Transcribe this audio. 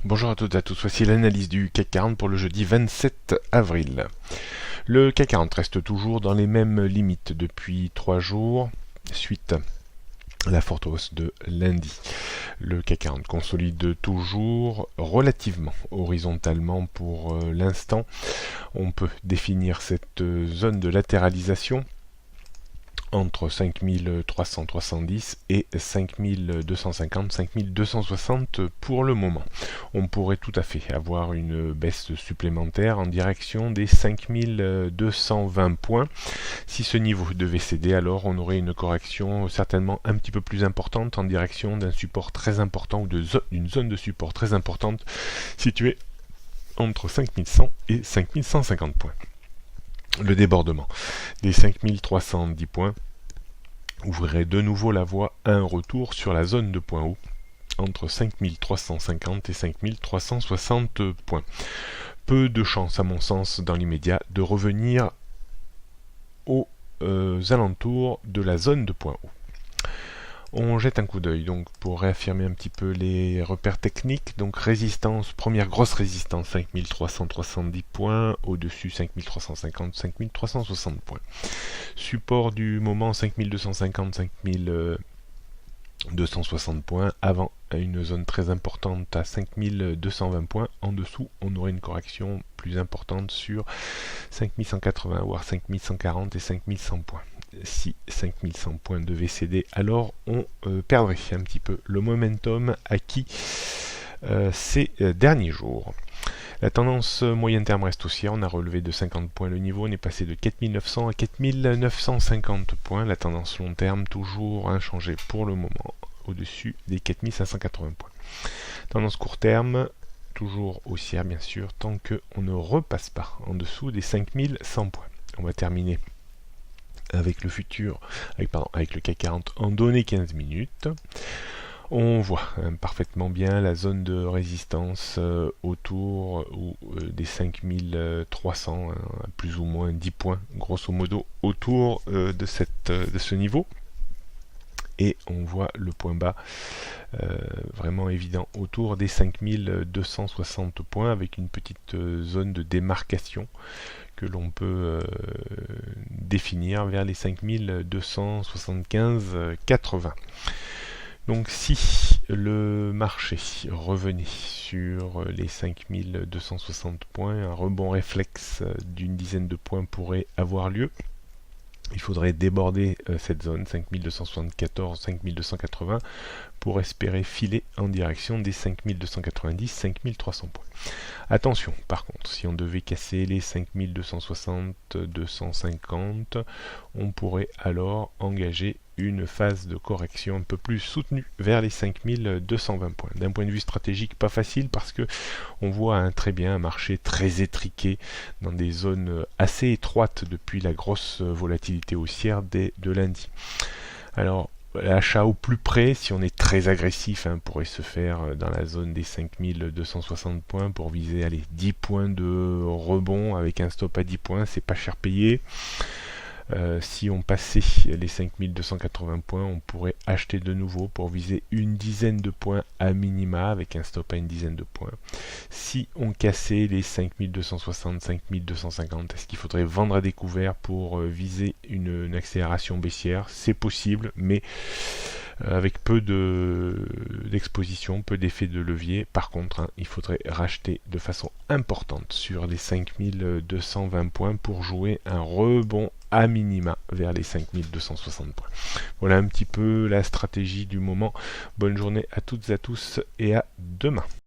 Bonjour à toutes et à tous, voici l'analyse du CAC 40 pour le jeudi 27 avril. Le CAC 40 reste toujours dans les mêmes limites depuis 3 jours, suite à la forte hausse de lundi. Le CAC 40 consolide toujours relativement horizontalement pour l'instant. On peut définir cette zone de latéralisation entre 5370 et 5250, 5260 pour le moment. On pourrait tout à fait avoir une baisse supplémentaire en direction des 5220 points. Si ce niveau devait céder, alors on aurait une correction certainement un petit peu plus importante en direction d'un support très important ou d'une zone de support très importante située entre 5100 et 5150 points. Le débordement des 5310 points ouvrirait de nouveau la voie à un retour sur la zone de point haut entre 5350 et 5360 points. Peu de chance à mon sens dans l'immédiat de revenir aux alentours de la zone de point haut. On jette un coup d'œil donc pour réaffirmer un petit peu les repères techniques. Donc résistance, première grosse résistance 5370 points, au-dessus 5350, 5360 points. Support du moment 5250, 5260 points, avant une zone très importante à 5220 points. En dessous, on aurait une correction plus importante sur 5180, voire 5140 et 5100 points. Si 5100 points devaient céder, alors on perdrait un petit peu le momentum acquis ces derniers jours. La tendance moyen terme reste haussière, on a relevé de 50 points le niveau, on est passé de 4900 à 4950 points. La tendance long terme toujours inchangée pour le moment, au-dessus des 4580 points. Tendance court terme, toujours haussière bien sûr, tant qu'on ne repasse pas en dessous des 5100 points. On va terminer avec le futur, avec le CAC 40 en données 15 minutes. On voit parfaitement bien la zone de résistance autour des 5300, plus ou moins 10 points, grosso modo, autour de ce niveau. Et on voit le point bas vraiment évident autour des 5260 points, avec une petite zone de démarcation que l'on peut définir vers les 5275,80. Donc si le marché revenait sur les 5260 points, un rebond réflexe d'une dizaine de points pourrait avoir lieu. Il faudrait déborder cette zone 5274, 5280 pour espérer filer en direction des 5290, 5300 points. Attention, par contre, si on devait casser les 5260, 250, on pourrait alors engager une phase de correction un peu plus soutenue vers les 5220 points. D'un point de vue stratégique, pas facile parce que on voit très bien un marché très étriqué dans des zones assez étroites depuis la grosse volatilité haussière de lundi. Alors, l'achat au plus près, si on est très agressif, pourrait se faire dans la zone des 5260 points pour viser 10 points de rebond avec un stop à 10 points, c'est pas cher payé. Si on passait les 5280 points, on pourrait acheter de nouveau pour viser une dizaine de points à minima avec un stop à une dizaine de points. Si on cassait les 5260, 5250, est-ce qu'il faudrait vendre à découvert pour viser une accélération baissière? C'est possible, mais avec peu d'exposition, peu d'effet de levier. Par contre, il faudrait racheter de façon importante sur les 5220 points pour jouer un rebond à minima vers les 5260 points. Voilà un petit peu la stratégie du moment. Bonne journée à toutes et à tous et à demain.